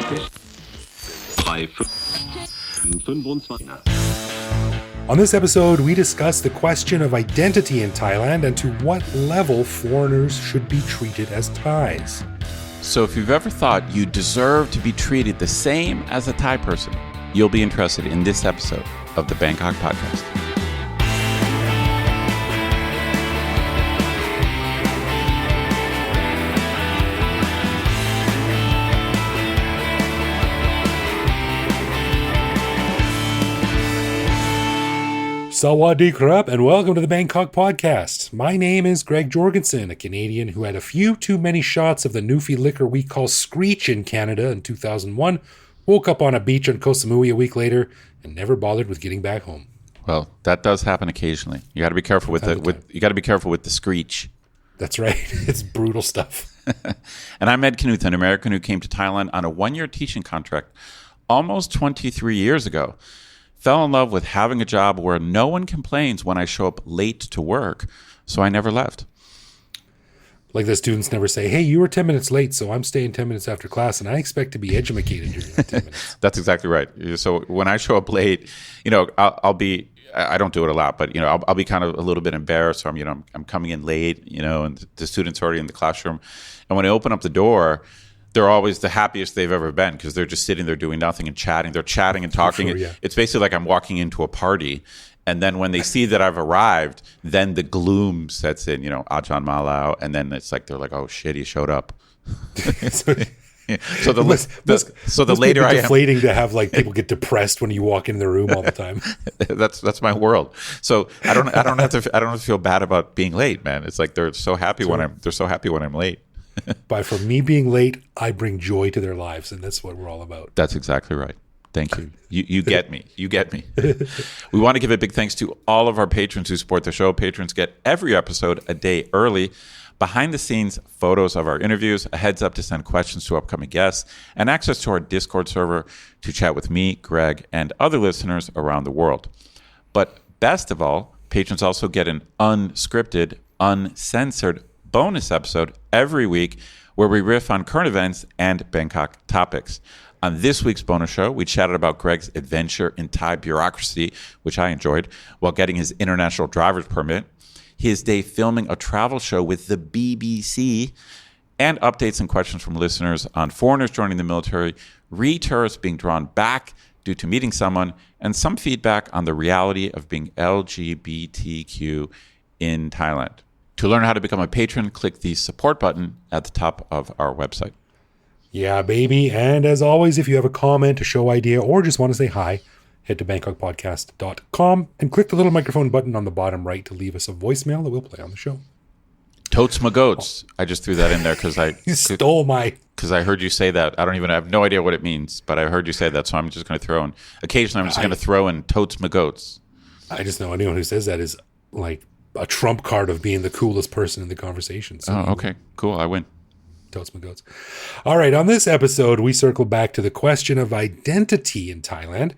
On this episode, we discuss the question of identity in Thailand and to what level foreigners should be treated as Thais. So if you've ever thought you deserve to be treated the same as a Thai person, you'll be interested in this episode of the Bangkok Podcast. Sawadee krap, and welcome to the Bangkok Podcast. My name is Greg Jorgensen, a Canadian who had a few too many shots of the Newfie liquor we call Screech in Canada in 2001, woke up on a beach on Koh Samui a week later, and never bothered with getting back home. Well, that does happen occasionally. You got to be careful with the Screech. That's right. It's brutal stuff. And I'm Ed Knuth, an American who came to Thailand on a one-year teaching contract almost 23 years ago. Fell in love with having a job where no one complains when I show up late to work, so I never left. Like the students never say, hey, you were 10 minutes late, so I'm staying 10 minutes after class, and I expect to be edumacated during that 10 minutes. That's exactly right. So when I show up late, I'll be, I don't do it a lot, but, I'll be kind of a little bit embarrassed. So I'm coming in late, and the students are already in the classroom. And when I open up the door, they're always the happiest they've ever been because they're just sitting there doing nothing and chatting. They're chatting and talking. Sure, yeah. It's basically like I'm walking into a party. And then when they see that I've arrived, then the gloom sets in, ajarn malau. And then it's like, they're like, oh shit, he showed up. So the later I am, deflating to have like people get depressed when you walk in the room all the time. That's my world. So I don't have to feel bad about being late, man. It's like they're so happy when I'm late. By for me being late, I bring joy to their lives, and that's what we're all about. That's exactly right. Thank you. You get me. You get me. We want to give a big thanks to all of our patrons who support the show. Patrons get every episode a day early, behind-the-scenes photos of our interviews, a heads-up to send questions to upcoming guests, and access to our Discord server to chat with me, Greg, and other listeners around the world. But best of all, patrons also get an unscripted, uncensored bonus episode every week where we riff on current events and Bangkok topics. On this week's bonus show, we chatted about Greg's adventure in Thai bureaucracy, which I enjoyed, while getting his international driver's permit, his day filming a travel show with the BBC, and updates and questions from listeners on foreigners joining the military, re-tourists being drawn back due to meeting someone, and some feedback on the reality of being LGBTQ in Thailand. To learn how to become a patron, click the support button at the top of our website. Yeah, baby. And as always, if you have a comment, a show idea, or just want to say hi, head to bangkokpodcast.com and click the little microphone button on the bottom right to leave us a voicemail that we'll play on the show. Totes my goats. I just threw that in there because you stole because I heard you say that. I have no idea what it means, but I heard you say that, so I'm just going to throw in. Occasionally, I'm just going to throw in totes my goats. I just know anyone who says that is like a trump card of being the coolest person in the conversation. So okay, cool. I win. Totes my goats. All right, on this episode, we circle back to the question of identity in Thailand.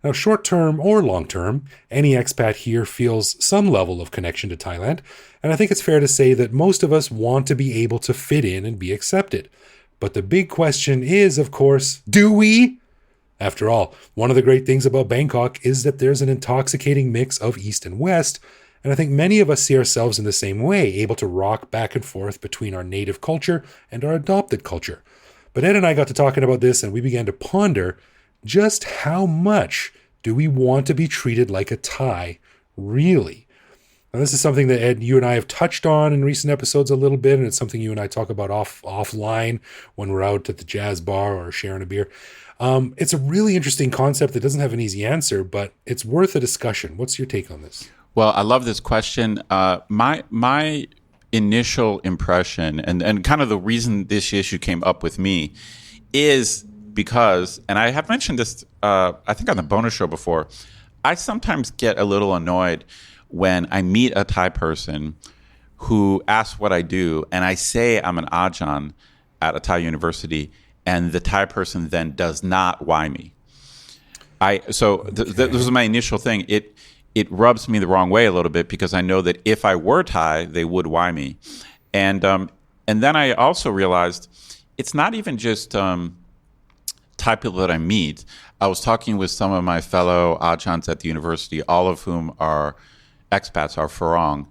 Now, short-term or long-term, any expat here feels some level of connection to Thailand, and I think it's fair to say that most of us want to be able to fit in and be accepted. But the big question is, of course, do we? After all, one of the great things about Bangkok is that there's an intoxicating mix of East and West, and I think many of us see ourselves in the same way, able to rock back and forth between our native culture and our adopted culture. But Ed and I got to talking about this, and we began to ponder just how much do we want to be treated like a Thai, really? Now, this is something that, Ed, you and I have touched on in recent episodes a little bit, and it's something you and I talk about offline when we're out at the jazz bar or sharing a beer. It's a really interesting concept that doesn't have an easy answer, but it's worth a discussion. What's your take on this? Well, I love this question. My initial impression and kind of the reason this issue came up with me is because, and I have mentioned this, I think on the bonus show before, I sometimes get a little annoyed when I meet a Thai person who asks what I do, and I say I'm an ajarn at a Thai university, and the Thai person then does not why me. This was my initial thing. It rubs me the wrong way a little bit because I know that if I were Thai, they would why me. And then I also realized it's not even just Thai Thai people that I meet, I was talking with some of my fellow ajarns at the university, all of whom are expats, are farang.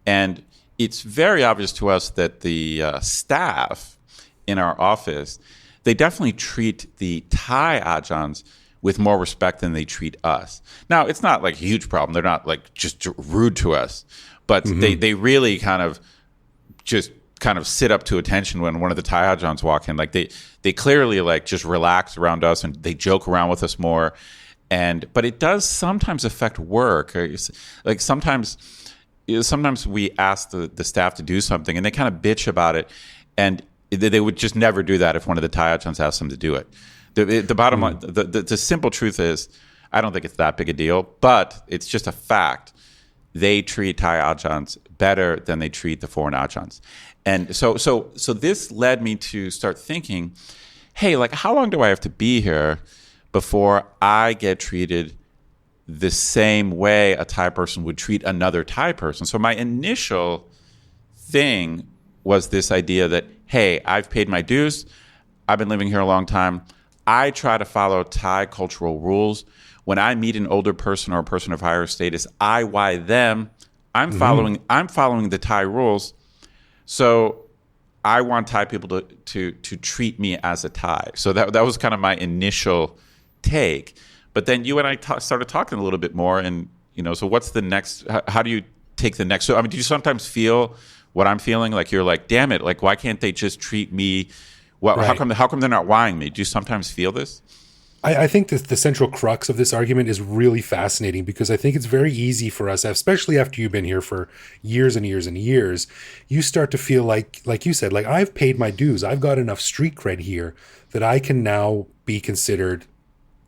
And it's very obvious to us that the staff in our office, they definitely treat the Thai ajarns with more respect than they treat us. Now, it's not like a huge problem. They're not like just rude to us, but they really kind of sit up to attention when one of the Thai ajarns walk in. Like they clearly like just relax around us and they joke around with us more. But it does sometimes affect work. Like sometimes we ask the staff to do something and they kind of bitch about it, and they would just never do that if one of the Thai ajarns asked them to do it. The bottom line, the simple truth is, I don't think it's that big a deal, but it's just a fact. They treat Thai ajarns better than they treat the foreign ajarns. And so this led me to start thinking, hey, like how long do I have to be here before I get treated the same way a Thai person would treat another Thai person? So my initial thing was this idea that, hey, I've paid my dues. I've been living here a long time. I try to follow Thai cultural rules. When I meet an older person or a person of higher status, I why them. I'm following the Thai rules. So I want Thai people to treat me as a Thai. So that was kind of my initial take. But then you and I started talking a little bit more, and so what's the next? How do you take the next? So I mean, do you sometimes feel what I'm feeling? Like you're like, damn it! Like why can't they just treat me? Well, right. How come they're not whying me? Do you sometimes feel this? I think that the central crux of this argument is really fascinating, because I think it's very easy for us, especially after you've been here for years and years and years, you start to feel like you said, like I've paid my dues. I've got enough street cred here that I can now be considered,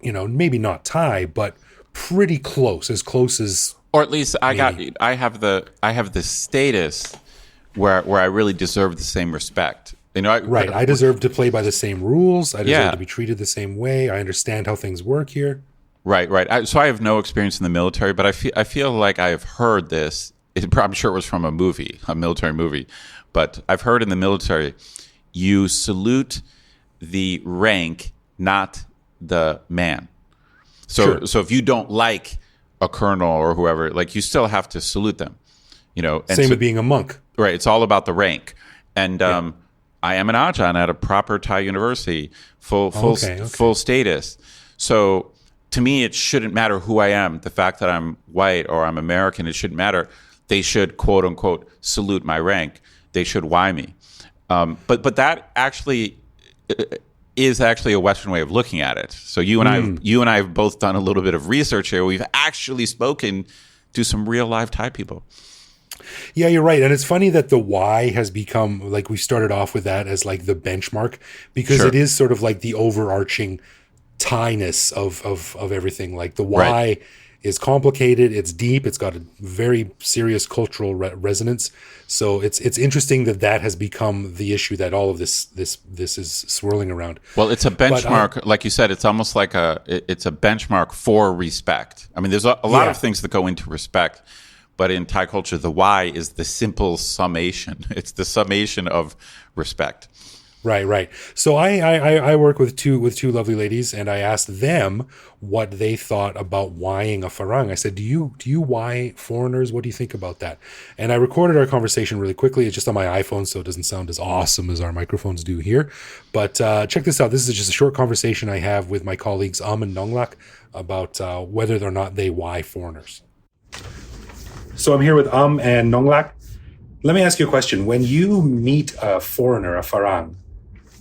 maybe not Thai, but pretty close as, or at least I have the status where I really deserve the same respect. I deserve to play by the same rules. I deserve to be treated the same way. I understand how things work here. Right. So I have no experience in the military, but I feel like I have heard this. I'm sure it was from a military movie. But I've heard in the military, you salute the rank, not the man. So if you don't like a colonel or whoever, like you still have to salute them. And Same with being a monk. Right. It's all about the rank. And I am an ajarn at a proper Thai university, full status. So to me, it shouldn't matter who I am. The fact that I'm white or I'm American, it shouldn't matter. They should, quote unquote, salute my rank. They should why me. But that actually is actually a Western way of looking at it. So you and I have both done a little bit of research here. We've actually spoken to some real live Thai people. Yeah, you're right. And it's funny that the why has become, like, we started off with that as like the benchmark, because it is sort of like the overarching Thai-ness of everything. Like the why is complicated, it's deep, it's got a very serious cultural resonance. So it's interesting that has become the issue that all of this is swirling around. Well, it's a benchmark, like you said. It's almost like it's a benchmark for respect. I mean, there's a lot of things that go into respect. But in Thai culture, the why is the simple summation. It's the summation of respect. Right. So I work with two lovely ladies, and I asked them what they thought about whying a farang. I said, do you why foreigners? What do you think about that? And I recorded our conversation really quickly. It's just on my iPhone, so it doesn't sound as awesome as our microphones do here. But check this out. This is just a short conversation I have with my colleagues Aum and Nonglak about whether or not they why foreigners. So I'm here with Aum and Nonglak. Let me ask you a question. When you meet a foreigner, a farang,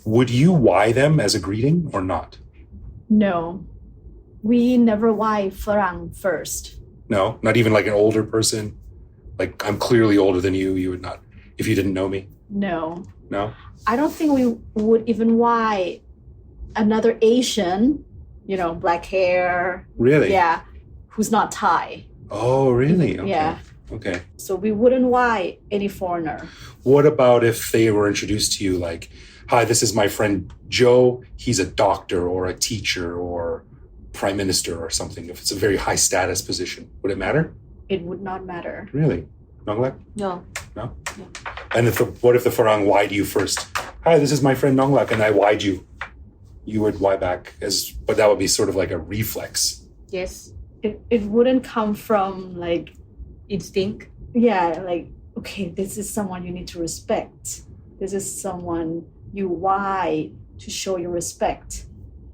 would you why them as a greeting or not? No. We never why farang first. No? Not even like an older person? Like, I'm clearly older than you. You would not, if you didn't know me? No. No? I don't think we would even why another Asian, black hair. Really? Yeah. Who's not Thai. Oh, really? Okay. Yeah. Okay. So we wouldn't why any foreigner. What about if they were introduced to you like, hi, this is my friend Joe. He's a doctor or a teacher or prime minister or something. If it's a very high status position, would it matter? It would not matter. Really? Nonglak? No. No? And what if the farang why'd you first? Hi, this is my friend Nonglak, and I why'd you. you would Y back but that would be sort of like a reflex. Yes. It wouldn't come from like, Instinct. yeah, like, okay, this is someone you need to respect. This is someone you Y to show your respect.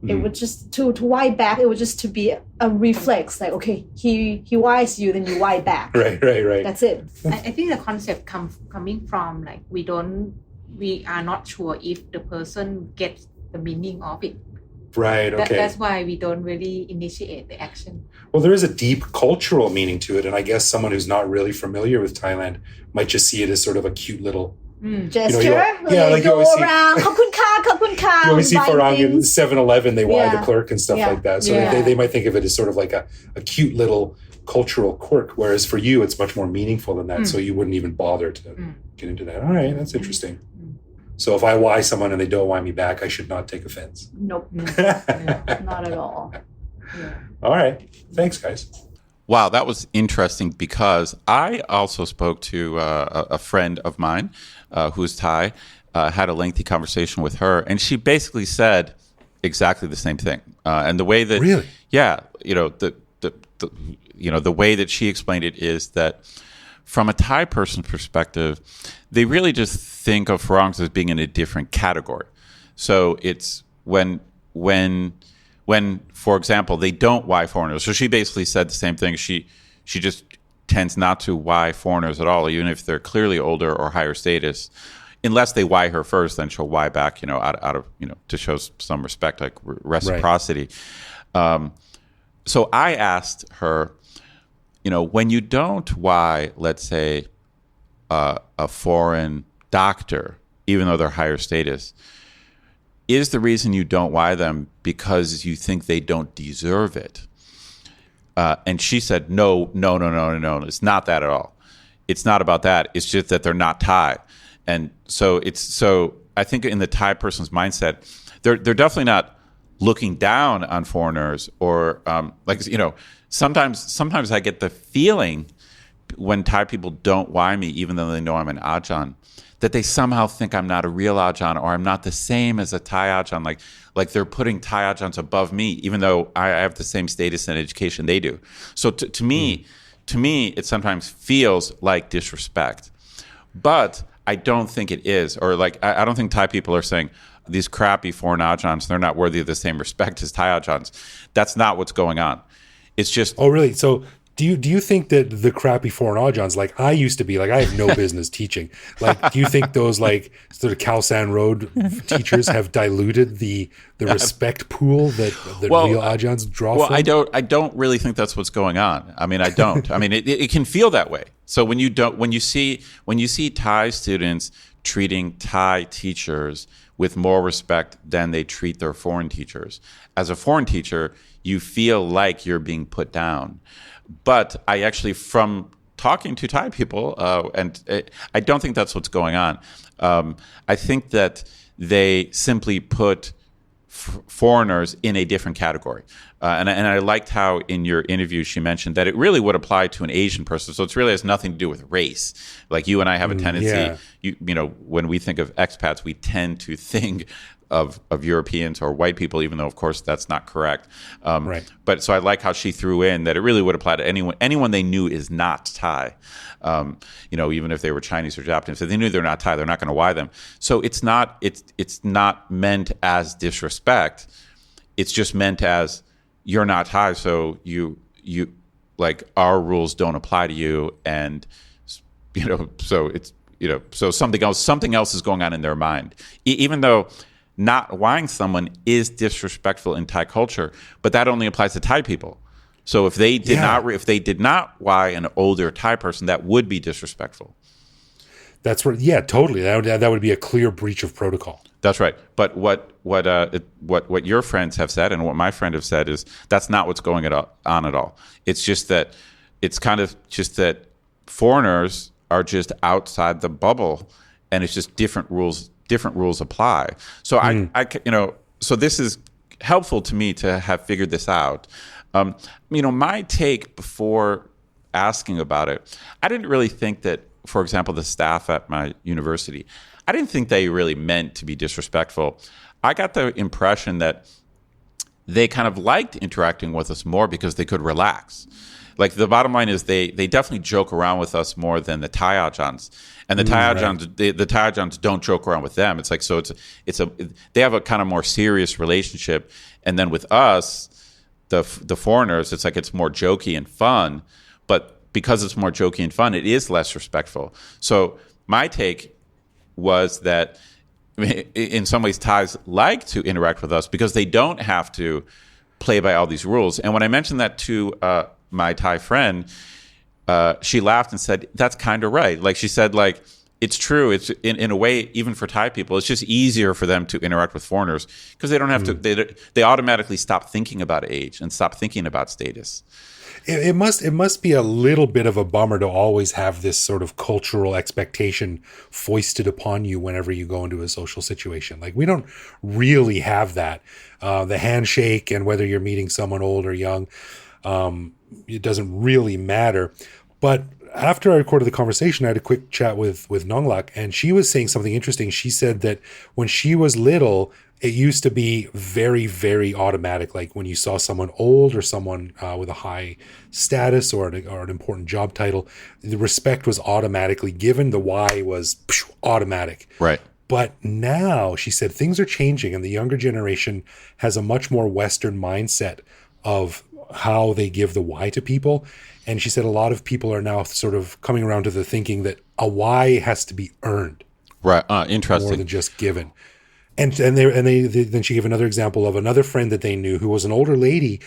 It would just to Y back. It would just to be a reflex. Like, okay, he Ys you, then you Y back. Right. That's it. I think the concept coming from like we are not sure if the person gets the meaning of it. Right, okay. That's why we don't really initiate the action. Well, there is a deep cultural meaning to it, and I guess someone who's not really familiar with Thailand might just see it as sort of a cute little Gesture. like you go always see- around. Khop kun ka. You always see buying farang in things. 7-Eleven, they Y Yeah. the clerk and stuff Yeah. like that. So Yeah. they might think of it as sort of like a cute little cultural quirk, whereas for you, it's much more meaningful than that. So you wouldn't even bother to get into that. All right, that's interesting. So if I Y someone and they don't Y me back, I should not take offense. Nope. Not at all. All right. Thanks, guys. Wow, that was interesting because I also spoke to a friend of mine who's Thai, had a lengthy conversation with her, and she basically said exactly the same thing. And the way that Really? Yeah, the way that she explained it is that from a Thai person's perspective, they really just think of farangs as being in a different category. So it's when for example, they don't Y foreigners. So she basically said the same thing. She just tends not to Y foreigners at all, even if they're clearly older or higher status. Unless they Y her first, then she'll Y back, out of to show some respect, like reciprocity. Right. So I asked her, when you don't Y, let's say, a foreign doctor, even though they're higher status, is the reason you don't Y them because you think they don't deserve it? And she said, no, it's not that at all. It's not about that. It's just that they're not Thai. And so I think in the Thai person's mindset, they're definitely not looking down on foreigners or sometimes I get the feeling when Thai people don't Y me, even though they know I'm an ajarn, that they somehow think I'm not a real ajarn or I'm not the same as a Thai ajarn. Like they're putting Thai ajarns above me, even though I have the same status and education they do. So to me, it sometimes feels like disrespect. But I don't think it is. Or I don't think Thai people are saying, these crappy foreign ajarns, they're not worthy of the same respect as Thai ajarns. That's not what's going on. It's just... Oh, really? So do you think that the crappy foreign ajarns, like I used to be, like I have no business teaching. Like, do you think those sort of Khao San Road teachers have diluted the respect pool that real ajarns draw from? I don't really think that's what's going on. I mean, I don't. I mean, it can feel that way. So when you see Thai students treating Thai teachers with more respect than they treat their foreign teachers, as a foreign teacher, you feel like you're being put down. But I actually, from talking to Thai people, I don't think that's what's going on. I think that they simply put foreigners in a different category. And I liked how in your interview she mentioned that it really would apply to an Asian person. So it really has nothing to do with race. Like you and I have a tendency, when we think of expats, we tend to think of Europeans or white people, even though, of course, that's not correct. Right. But so I like how she threw in that it really would apply to anyone they knew is not Thai. Even if they were Chinese or Japanese, if they knew they're not Thai, they're not going to Y them. So it's not meant as disrespect. It's just meant as you're not Thai, so you like our rules don't apply to you, and so it's so something else is going on in their mind, even though not Ying someone is disrespectful in Thai culture, but that only applies to Thai people. So if they did not Y an older Thai person, that would be disrespectful. That's right. Yeah, totally. That would be a clear breach of protocol. That's right. But what your friends have said and what my friend have said is that's not what's going on at all. It's just that it's kind of just that foreigners are just outside the bubble, and it's just different rules. Different rules apply. So so this is helpful to me to have figured this out. My take before asking about it, I didn't really think that, for example, the staff at my university, I didn't think they really meant to be disrespectful. I got the impression that they kind of liked interacting with us more because they could relax. Like the bottom line is they definitely joke around with us more than the Thai ajarns. And the Thai ajarns, the Thai ajarns don't joke around with them. It's like, so they have a kind of more serious relationship. And then with us, the foreigners, it's like it's more jokey and fun. But because it's more jokey and fun, it is less respectful. So my take was that in some ways Thais like to interact with us because they don't have to play by all these rules. And when I mentioned that to my Thai friend, she laughed and said, that's kind of right. Like she said, like, it's true. It's in a way, even for Thai people, it's just easier for them to interact with foreigners because they don't have to, they automatically stop thinking about age and stop thinking about status. It must be a little bit of a bummer to always have this sort of cultural expectation foisted upon you whenever you go into a social situation. Like we don't really have that. The handshake and whether you're meeting someone old or young, it doesn't really matter. But after I recorded the conversation, I had a quick chat with Nonglak, and she was saying something interesting. She said that when she was little, it used to be very, very automatic. Like when you saw someone old or someone with a high status or an important job title, the respect was automatically given. The why was automatic. Right. But now, she said, things are changing, and the younger generation has a much more Western mindset of how they give the why to people. And she said a lot of people are now sort of coming around to the thinking that a why has to be earned. Right. Interesting. More than just given. And then she gave another example of another friend that they knew who was an older lady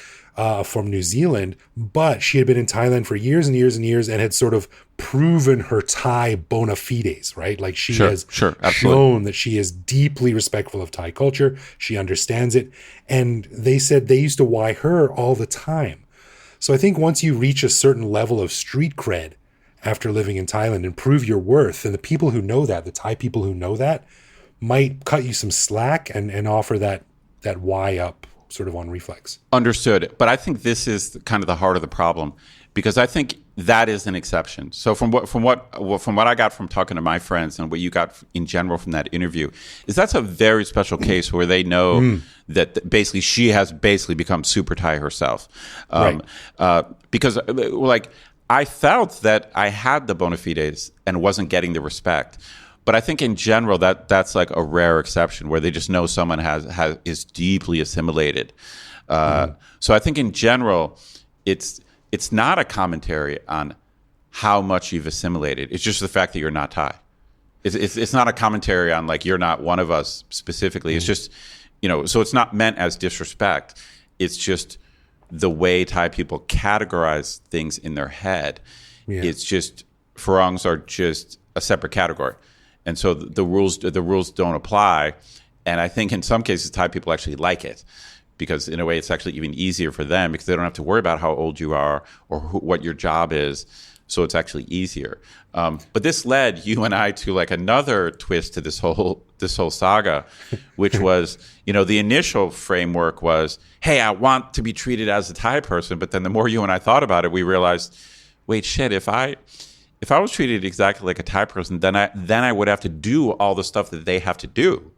from New Zealand, but she had been in Thailand for years and years and years and had sort of proven her Thai bona fides, right? Like she has shown that she is deeply respectful of Thai culture. She understands it. And they said they used to why her all the time. So I think once you reach a certain level of street cred after living in Thailand and prove your worth, and the people who know that, the Thai people who know that, might cut you some slack and offer that why up sort of on reflex. Understood. But I think this is kind of the heart of the problem, because I think that is an exception. So from what I got from talking to my friends and what you got in general from that interview, is that's a very special case where they know that basically she has basically become super Thai herself. Because like I felt that I had the bona fides and wasn't getting the respect. But I think in general that's like a rare exception where they just know someone is deeply assimilated. So I think in general, it's not a commentary on how much you've assimilated. It's just the fact that you're not Thai. It's not a commentary on like you're not one of us specifically. It's just, so it's not meant as disrespect. It's just the way Thai people categorize things in their head. Yeah. It's just farangs are just a separate category. And so the rules don't apply. And I think in some cases, Thai people actually like it because in a way it's actually even easier for them because they don't have to worry about how old you are or what your job is. So it's actually easier. But this led you and I to like another twist to this whole saga, which was, the initial framework was, hey, I want to be treated as a Thai person. But then the more you and I thought about it, we realized, wait, shit, if I was treated exactly like a Thai person, then I would have to do all the stuff that they have to do.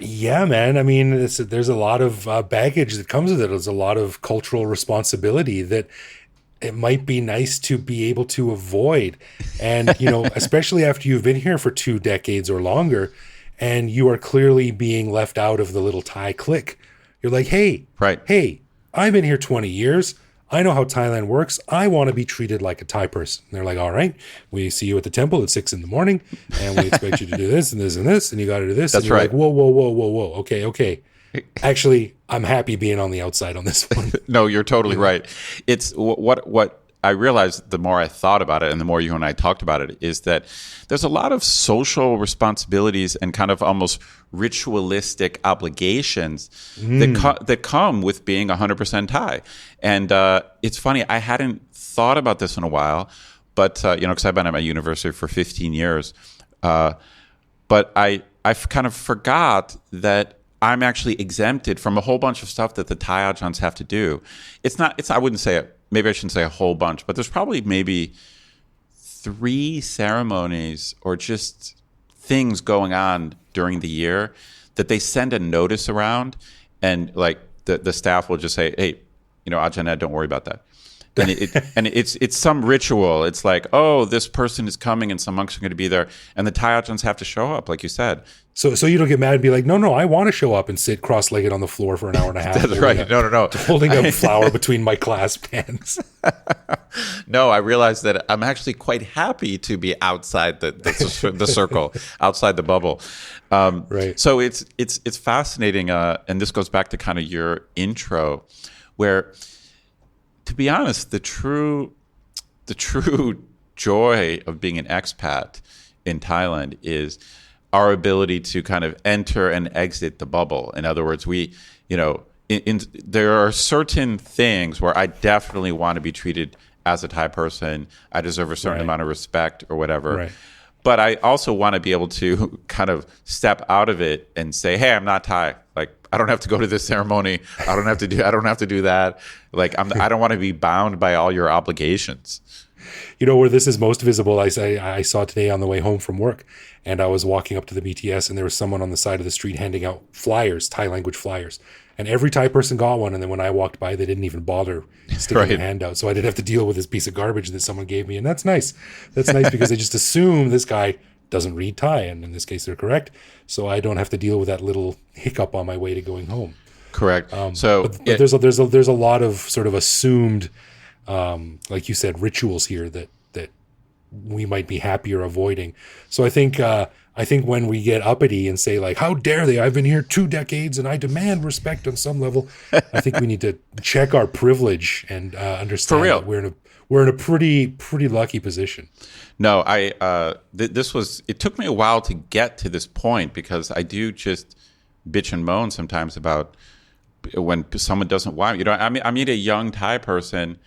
Yeah, man. I mean, there's a lot of baggage that comes with it. There's a lot of cultural responsibility that it might be nice to be able to avoid. And, especially after you've been here for 2 decades or longer, and you are clearly being left out of the little Thai clique. You're like, hey, I've been here 20 years. I know how Thailand works. I want to be treated like a Thai person. And they're like, all right, we see you at the temple at 6 a.m, and we expect you to do this and this and this, and you got to do this. That's and you're right. Like, whoa. Okay. Actually, I'm happy being on the outside on this one. No, you're totally right. It's what I realized the more I thought about it and the more you and I talked about it is that there's a lot of social responsibilities and kind of almost ritualistic obligations that come with being 100% Thai. And it's funny, I hadn't thought about this in a while, but, because I've been at my university for 15 years. But I kind of forgot that I'm actually exempted from a whole bunch of stuff that the Thai ajarns have to do. I wouldn't say it. Maybe I shouldn't say a whole bunch, but there's probably maybe 3 ceremonies or just things going on during the year that they send a notice around, and like the staff will just say, hey, Ajarn, don't worry about that. And it's some ritual. It's like, oh, this person is coming and some monks are going to be there. And the Thai Ajahns have to show up, like you said. So you don't get mad and be like, no, I want to show up and sit cross-legged on the floor for an hour and a half. That's right. No. Holding a flower between my clasped hands. No, I realized that I'm actually quite happy to be outside the circle, outside the bubble. Right. So it's fascinating. And this goes back to kind of your intro, where, to be honest, the true joy of being an expat in Thailand is our ability to kind of enter and exit the bubble. In other words, there are certain things where I definitely want to be treated as a Thai person. I deserve a certain amount of respect or whatever. Right. But I also want to be able to kind of step out of it and say, hey, I'm not Thai. Like, I don't have to go to this ceremony. I don't have to do that. Like, I don't want to be bound by all your obligations. Where this is most visible, I saw today on the way home from work, and I was walking up to the BTS, and there was someone on the side of the street handing out flyers, Thai language flyers. And every Thai person got one, and then when I walked by, they didn't even bother sticking their hand out. So I didn't have to deal with this piece of garbage that someone gave me, and that's nice. That's nice because they just assume this guy doesn't read Thai, and in this case, they're correct. So I don't have to deal with that little hiccup on my way to going home. Correct. But there's a lot of sort of assumed, like you said, rituals here that we might be happier avoiding. So I think when we get uppity and say like, how dare they? I've been here 2 decades and I demand respect on some level. I think we need to check our privilege and understand that we're in a pretty lucky position. No, it took me a while to get to this point because I do just bitch and moan sometimes about when someone doesn't want me. I meet a young Thai person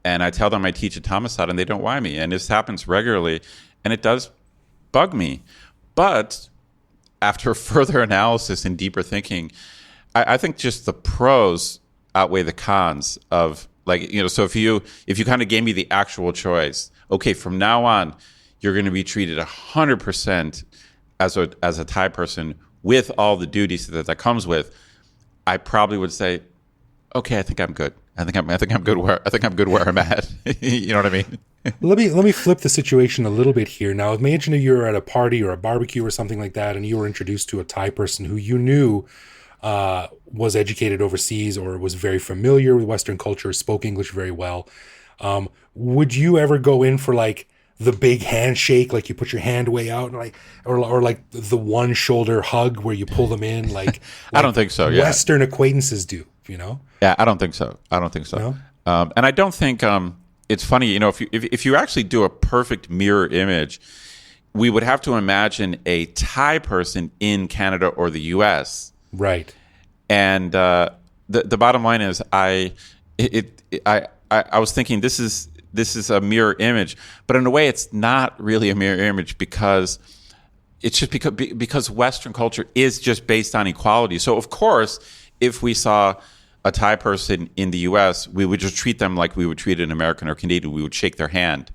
and I tell them I teach a Thammasat and they don't want me. And this happens regularly and it does bug me. But after further analysis and deeper thinking, I think just the pros outweigh the cons of, like, so if you kind of gave me the actual choice, okay, from now on, you're going to be treated 100% as a Thai person with all the duties that comes with, I probably would say, okay, I think I'm good. I think I'm good where I'm at. You know what I mean? Let me flip the situation a little bit here. Now, imagine if you were at a party or a barbecue or something like that, and you were introduced to a Thai person who you knew was educated overseas or was very familiar with Western culture, spoke English very well. Would you ever go in for like the big handshake, like you put your hand way out, and or like the one shoulder hug where you pull them in, like I don't think so. Yeah, Western acquaintances do. Yeah, I don't think so. No? And I don't think it's funny. If you actually do a perfect mirror image, we would have to imagine a Thai person in Canada or the U.S. Right. And the bottom line is, I was thinking this is a mirror image, but in a way, it's not really a mirror image because it's just because Western culture is just based on equality. So of course, if we saw a Thai person in the U.S., we would just treat them like we would treat an American or Canadian. We would shake their hand.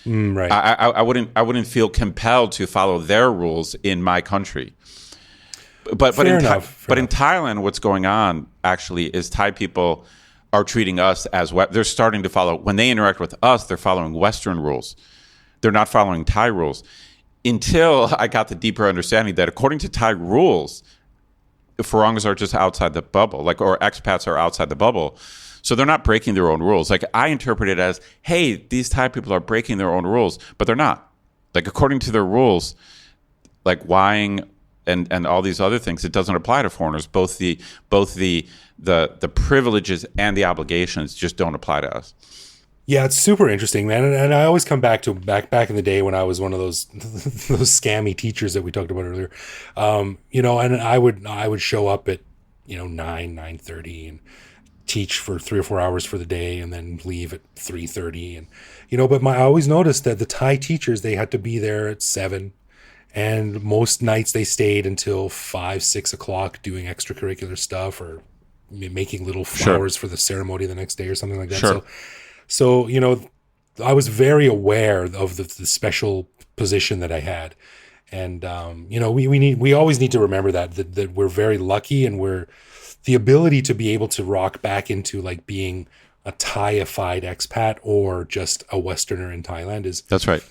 Right. I wouldn't feel compelled to follow their rules in my country. But in Thailand, what's going on actually is Thai people are treating us as they're starting to follow, when they interact with us, they're following Western rules. They're not following Thai rules. Until I got the deeper understanding that according to Thai rules, farangs are just outside the bubble, or expats are outside the bubble. So they're not breaking their own rules. Like, I interpret it as, hey, these Thai people are breaking their own rules, but they're not. Like, according to their rules, like whying and all these other things, it doesn't apply to foreigners. Both the privileges and the obligations just don't apply to us. Yeah, it's super interesting, man. And I always come back to back in the day when I was one of those scammy teachers that we talked about earlier. And I would show up at 9:30 and teach for 3 or 4 hours for the day and then leave at 3:30. And but I always noticed that the Thai teachers, they had to be there at 7. And most nights they stayed until 5, 6 o'clock doing extracurricular stuff or making little flowers for the ceremony the next day or something like that. Sure. So I was very aware of the special position that I had. And we always need to remember that we're very lucky, and we're the ability to be able to rock back into like being a Thai-ified expat or just a Westerner in Thailand is. That's right.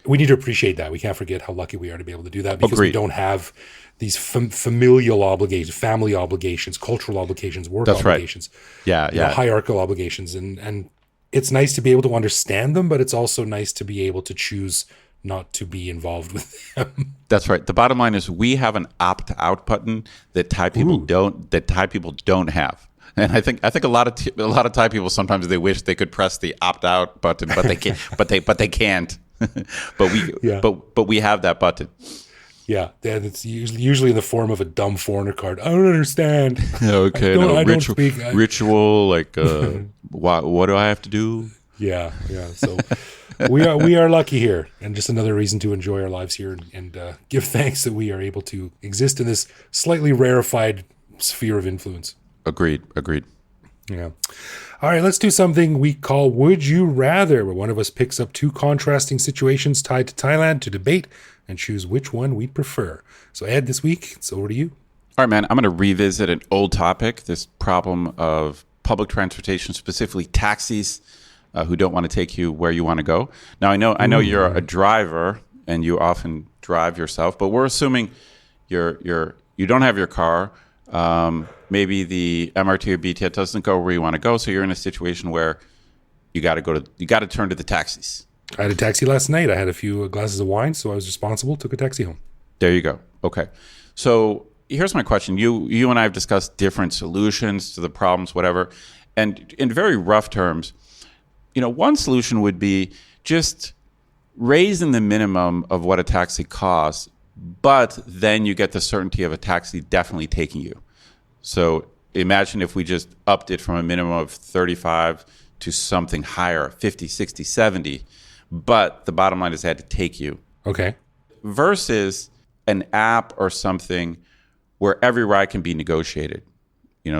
We need to appreciate that. We can't forget how lucky we are to be able to do that, because we Agreed. don't have these familial obligations, family obligations, cultural obligations, work That's right. obligations, Yeah. hierarchical obligations. And it's nice to be able to understand them, but it's also nice to be able to choose not to be involved with them. That's right. The bottom line is we have an opt-out button that Thai people don't have. And I think a lot of Thai people sometimes they wish they could press the opt-out button, but they can't. but they can't. but we have that button. Yeah, and it's usually in the form of a dumb foreigner card. I don't understand. Okay, I don't speak. Ritual, like what do I have to do? Yeah. So we are lucky here, and just another reason to enjoy our lives here and give thanks that we are able to exist in this slightly rarefied sphere of influence. Agreed. Yeah. All right, let's do something we call Would You Rather, where one of us picks up two contrasting situations tied to Thailand to debate and choose which one we'd prefer. So Ed, this week, it's over to you. All right, man, I'm going to revisit an old topic, this problem of public transportation, specifically taxis who don't want to take you where you want to go. Now, I know you're a driver and you often drive yourself, but we're assuming you don't have your car. Maybe the MRT or BTS doesn't go where you want to go, so you're in a situation where you got to turn to the taxis. I had a taxi last night. I had a few glasses of wine, so I was responsible. Took a taxi home. There you go. Okay, so here's my question: you and I have discussed different solutions to the problems, whatever, and in very rough terms, one solution would be just raising the minimum of what a taxi costs, but then you get the certainty of a taxi definitely taking you. So imagine if we just upped it from a minimum of 35 to something higher, 50, 60, 70, but the bottom line is they had to take you. Okay. Versus an app or something where every ride can be negotiated.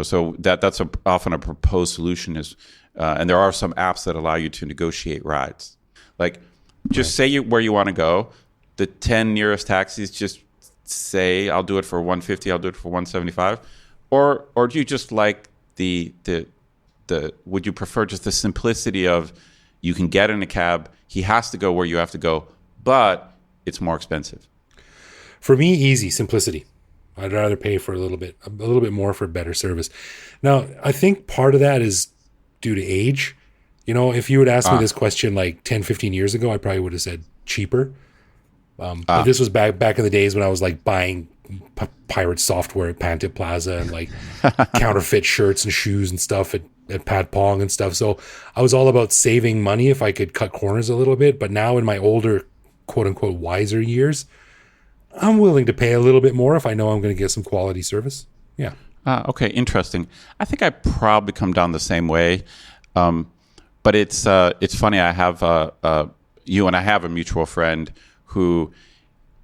So that's often a proposed solution is, and there are some apps that allow you to negotiate rides. Like just say where you want to go, the 10 nearest taxis just say, I'll do it for 150, I'll do it for 175. Or do you just like would you prefer just the simplicity of you can get in a cab, he has to go where you have to go, but it's more expensive? For me, easy, simplicity. I'd rather pay for a little bit more for better service. Now, I think part of that is due to age. If you had asked me this question like 10, 15 years ago, I probably would have said cheaper. But this was back in the days when I was like buying pirate software at Pantip Plaza and like counterfeit shirts and shoes and stuff at Pat Pong and stuff. So I was all about saving money if I could cut corners a little bit. But now in my older, quote unquote, wiser years, I'm willing to pay a little bit more if I know I'm going to get some quality service. Yeah. Okay, interesting. I think I probably come down the same way. But it's funny. I have you and I have a mutual friend who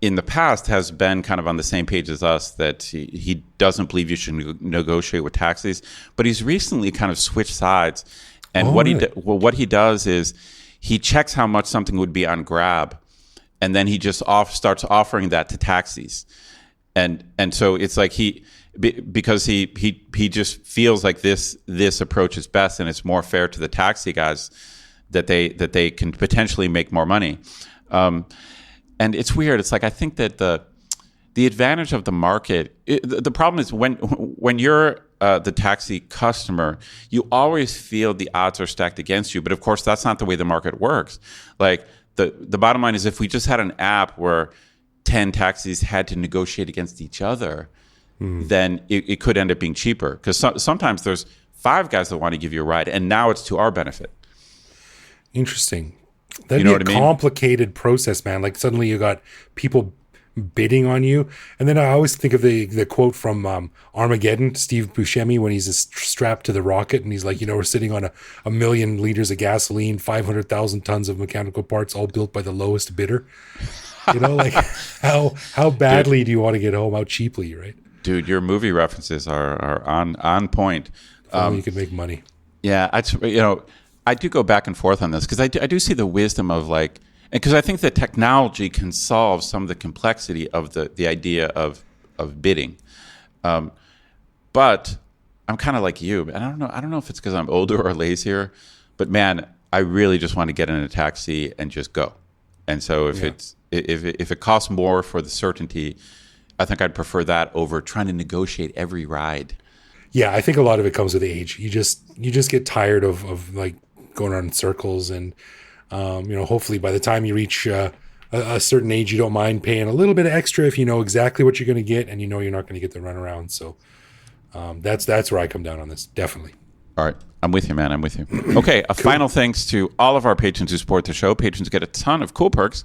in the past has been kind of on the same page as us that he doesn't believe you should negotiate with taxis, but he's recently kind of switched sides. And what he does is he checks how much something would be on Grab, and then he just starts offering that to taxis. And so it's like because he just feels like this approach is best and it's more fair to the taxi guys that they can potentially make more money. And it's weird. It's like I think that the advantage of the market. The problem is when you're the taxi customer, you always feel the odds are stacked against you. But of course, that's not the way the market works. Like the bottom line is, if we just had an app where 10 taxis had to negotiate against each other, then it could end up being cheaper. Because sometimes there's 5 guys that want to give you a ride, and now it's to our benefit. Interesting. That'd be a complicated process, man. Like suddenly you got people bidding on you. And then I always think of the quote from Armageddon, Steve Buscemi, when he's strapped to the rocket and he's like, we're sitting on a million liters of gasoline, 500,000 tons of mechanical parts, all built by the lowest bidder. Like how badly do you want to get home? How cheaply, right? Dude, your movie references are on point. If only you could make money. Yeah, I do go back and forth on this because I do see the wisdom of like, because I think that technology can solve some of the complexity of the idea of bidding. But I'm kind of like you, and I don't know if it's because I'm older or lazier, but man, I really just want to get in a taxi and just go. And so if it costs more for the certainty, I think I'd prefer that over trying to negotiate every ride. Yeah, I think a lot of it comes with age. You just get tired of like going around in circles, and hopefully by the time you reach a certain age, you don't mind paying a little bit of extra if you know exactly what you're going to get, and you know you're not going to get the runaround. So that's where I come down on this, definitely. All right. I'm with you, man. I'm with you. Okay. A final thanks to all of our patrons who support the show. Patrons get a ton of cool perks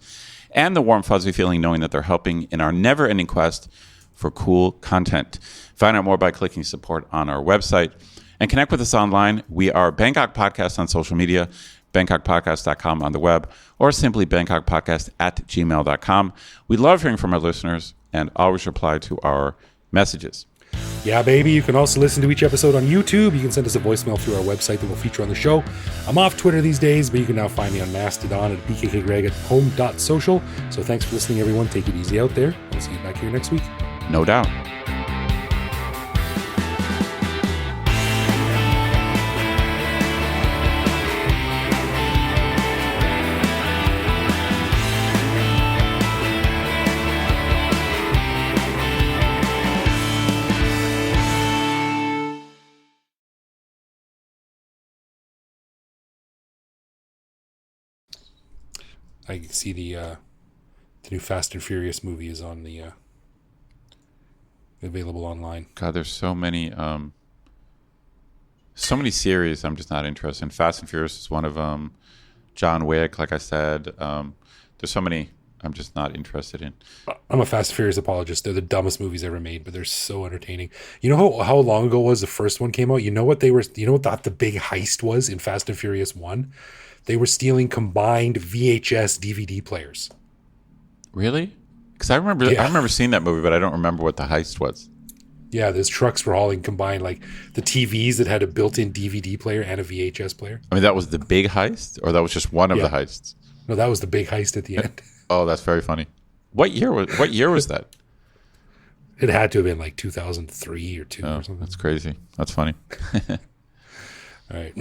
and the warm, fuzzy feeling knowing that they're helping in our never-ending quest for cool content. Find out more by clicking support on our website and connect with us online. We are Bangkok Podcast on social media, bangkokpodcast.com on the web, or simply bangkokpodcast@gmail.com. We love hearing from our listeners and always reply to our messages. Yeah, baby. You can also listen to each episode on YouTube. You can send us a voicemail through our website that will feature on the show. I'm off Twitter these days, but you can now find me on Mastodon at bkkgreg@home.social. So thanks for listening, everyone. Take it easy out there. We'll see you back here next week. No doubt. I see the new Fast and Furious movie is on the available online. God, there's so many series I'm just not interested in. Fast and Furious is one of them. John Wick, like I said. There's so many I'm just not interested in. I'm a Fast and Furious apologist. They're the dumbest movies ever made, but they're so entertaining. You know how long ago was the first one came out? You know what the big heist was in Fast and Furious 1? They were stealing combined VHS DVD players. Really? Because I remember seeing that movie, but I don't remember what the heist was. Yeah, those trucks were hauling combined, like the TVs that had a built-in DVD player and a VHS player. I mean, that was the big heist, or that was just one of the heists? No, that was the big heist at the end. Oh, that's very funny. What year was that? It had to have been like 2003 or 2 or something. That's crazy. That's funny. All right.